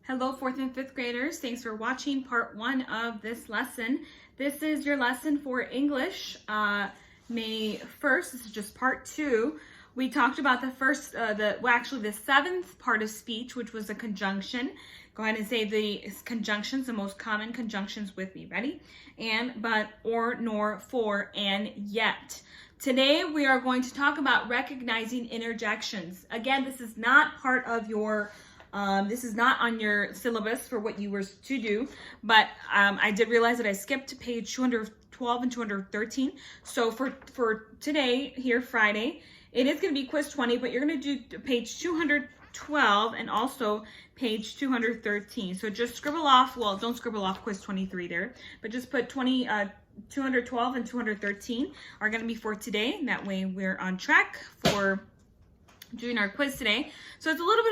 Hello, 4th and 5th graders. Thanks for watching part 1 of this lesson. This is your lesson for English, May 1st. This is just part 2. We talked about the 7th part of speech, which was a conjunction. Go ahead and say the conjunctions, the most common conjunctions with me. Ready? And, but, or, nor, for, and, yet. Today, we are going to talk about recognizing interjections. Again, this is not part of your this is not on your syllabus for what you were to do, but I did realize that I skipped page 212 and 213. So for today, here, Friday, it is going to be quiz 20, but you're going to do page 212 and also page 213. So just scribble off, well, don't scribble off quiz 23 there, but just put 212 and 213 are going to be for today. And that way we're on track for doing our quiz today. So it's a little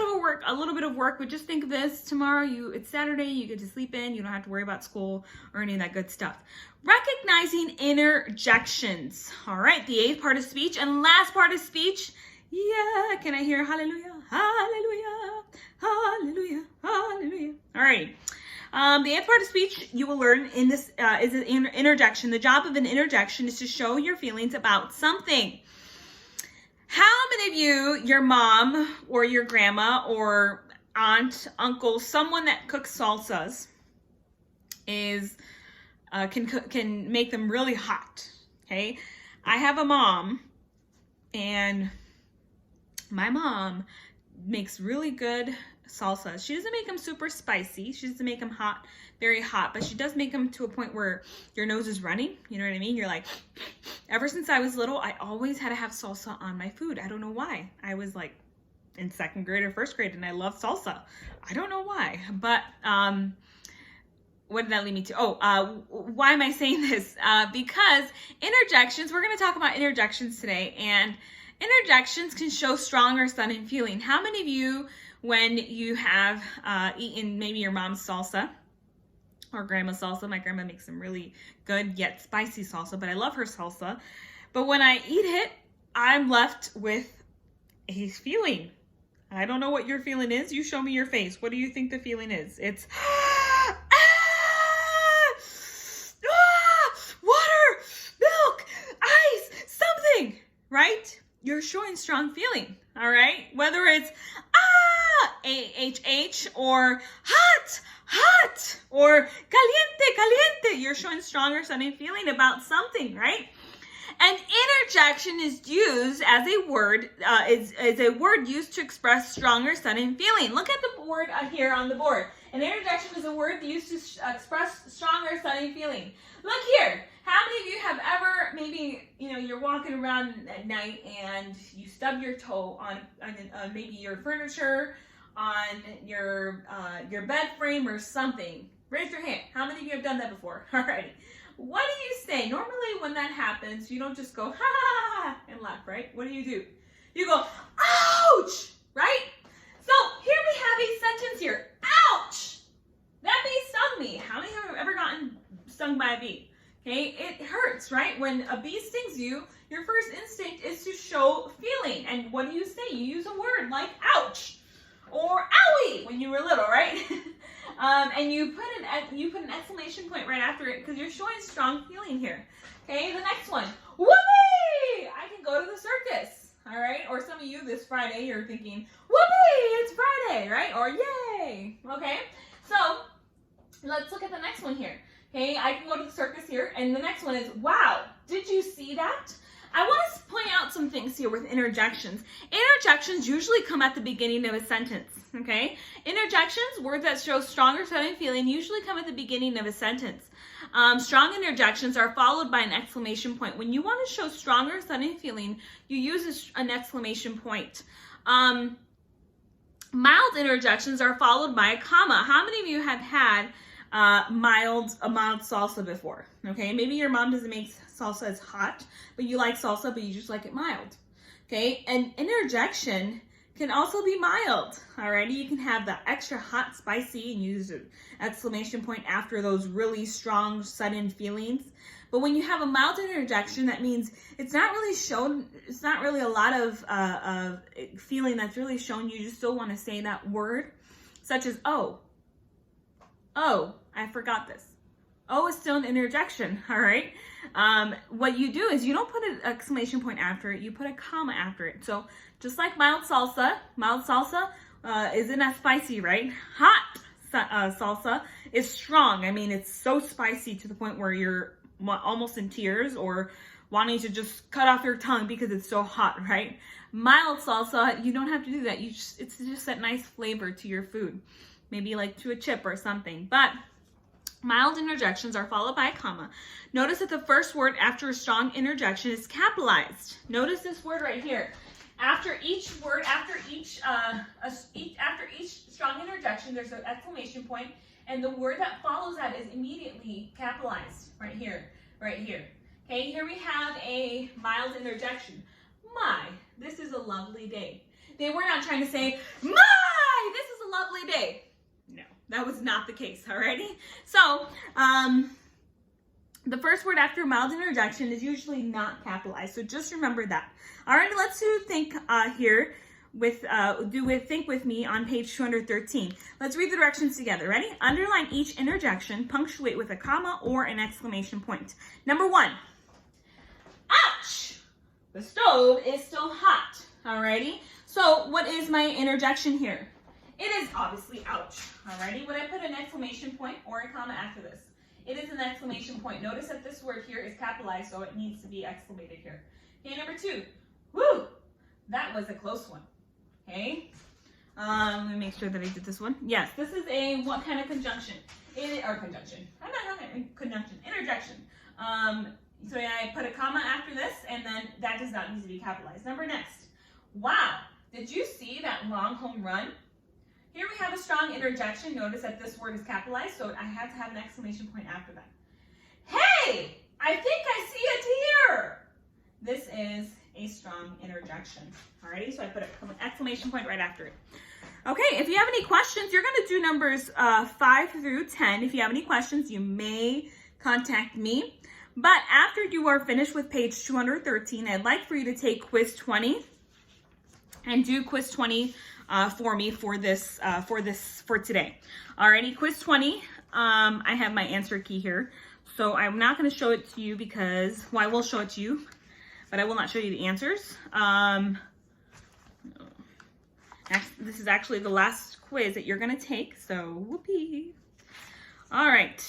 bit of work, but just think of this. Tomorrow, it's Saturday, you get to sleep in, you don't have to worry about school or any of that good stuff. Recognizing interjections. All right, the 8th part of speech and last part of speech. Yeah, can I hear hallelujah, hallelujah, hallelujah, hallelujah. All right. The 8th part of speech you will learn in this is an interjection. The job of an interjection is to show your feelings about something. How many of you, your mom or your grandma or aunt, uncle, someone that cooks salsas can make them really hot? Okay, I have a mom, and my mom makes really good salsas. She doesn't make them super spicy. She doesn't make them hot, very hot, but she does make them to a point where your nose is running. You know what I mean? You're like, ever since I was little, I always had to have salsa on my food. I don't know why. I was like in 2nd grade or 1st grade and I love salsa. I don't know why, but what did that lead me to? Why am I saying this? Because interjections, we're going to talk about interjections today, and interjections can show strong or sudden feeling. How many of you, when you have eaten maybe your mom's salsa or grandma's salsa — my grandma makes some really good yet spicy salsa, but I love her salsa — but when I eat it, I'm left with a feeling. I don't know what your feeling is. You show me your face. What do you think the feeling is? It's water, milk, ice, something, right? You're showing strong feeling, all right? Whether it's AHH or hot or caliente, you're showing strong or sudden feeling about something, right? An interjection is used as a word, is a word used to express strong or sudden feeling. Look at the word here on the board. An interjection is a word used to express strong or sudden feeling. Look here. How many of you have ever, maybe, you're walking around at night and you stub your toe on maybe your furniture, on your bed frame or something? Raise your hand. How many of you have done that before? All right. What do you say? Normally when that happens, you don't just go, ha, ha, ha, and laugh, right? What do? You go, ouch, right? So here we have a sentence here. Ouch! That bee stung me. How many have ever gotten stung by a bee? Okay, it hurts, right? When a bee stings you, your first instinct is to show feeling. And what do you say? You use a word like ouch or owie when you were little, right? And you put an exclamation point right after it because you're showing strong feeling here. Okay, the next one. Whoopee! I can go to the circus. All right, or some of you this Friday, you're thinking, whoopee, it's Friday, right? Or yay. Okay, so let's look at the next one here. Okay, I can go to the circus here, and the next one is, wow, did you see that? I want to point out some things here with interjections. Interjections usually come at the beginning of a sentence, okay? Interjections, words that show strong or sudden feeling, usually come at the beginning of a sentence. Strong interjections are followed by an exclamation point. When you want to show strong or sudden feeling, you use an exclamation point. Mild interjections are followed by a comma. How many of you have had a mild salsa before? Okay, maybe your mom doesn't make salsa as hot, but you like salsa, but you just like it mild. Okay, an interjection can also be mild. Alrighty, you can have the extra hot, spicy, and use an exclamation point after those really strong, sudden feelings. But when you have a mild interjection, that means it's not really a lot of feeling that's really shown. You just still want to say that word, such as, oh, Oh, I forgot this. Oh is still an interjection, all right? What you do is you don't put an exclamation point after it, you put a comma after it. So just like mild salsa isn't as spicy, right? Hot salsa is strong. I mean, it's so spicy to the point where you're almost in tears or wanting to just cut off your tongue because it's so hot, right? Mild salsa, you don't have to do that. It's just that nice flavor to your food. Maybe like to a chip or something. But mild interjections are followed by a comma. Notice that the first word after a strong interjection is capitalized. Notice this word right here. After each word, after each strong interjection, there's an exclamation point, and the word that follows that is immediately capitalized right here, right here. Okay, here we have a mild interjection. My, this is a lovely day. They were not trying to say, my, this is a lovely day. No, that was not the case, alrighty? So, the first word after mild interjection is usually not capitalized, so just remember that. Alright, let's do think here think with me on page 213. Let's read the directions together. Ready? Underline each interjection, punctuate with a comma or an exclamation point. Number 1. Ouch! The stove is still hot. Alrighty? So what is my interjection here? It is obviously ouch. Alrighty? Would I put an exclamation point or a comma after this? It is an exclamation point. Notice that this word here is capitalized, so it needs to be exclamated here. Okay, number 2. Woo! That was a close one. Okay? Let me make sure that I did this one. Yes, this is a what kind of conjunction? Conjunction. I'm not conjunction. Interjection. So I put a comma after this, and then that does not need to be capitalized. Next. Wow! Did you see that long home run? Here we have a strong interjection. Notice that this word is capitalized, so I have to have an exclamation point after that. Hey! I think I see a deer! This is a strong interjection. Alrighty, so I put an exclamation point right after it. Okay, if you have any questions, you're going to do numbers 5 through 10. If you have any questions, you may contact me. But after you are finished with page 213, I'd like for you to take quiz 20 and do quiz 20 for me for today. Alrighty, quiz 20. I have my answer key here, so I'm not going to show it to you because, well, I will show it to you, but I will not show you the answers. This is actually the last quiz that you're going to take, so whoopee. All right,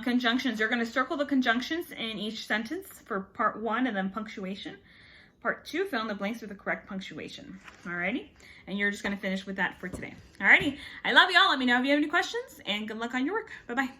conjunctions. You're going to circle the conjunctions in each sentence for part 1 and then punctuation. Part 2, fill in the blanks with the correct punctuation. Alrighty, and you're just going to finish with that for today. Alrighty, I love you all. Let me know if you have any questions, and good luck on your work. Bye-bye.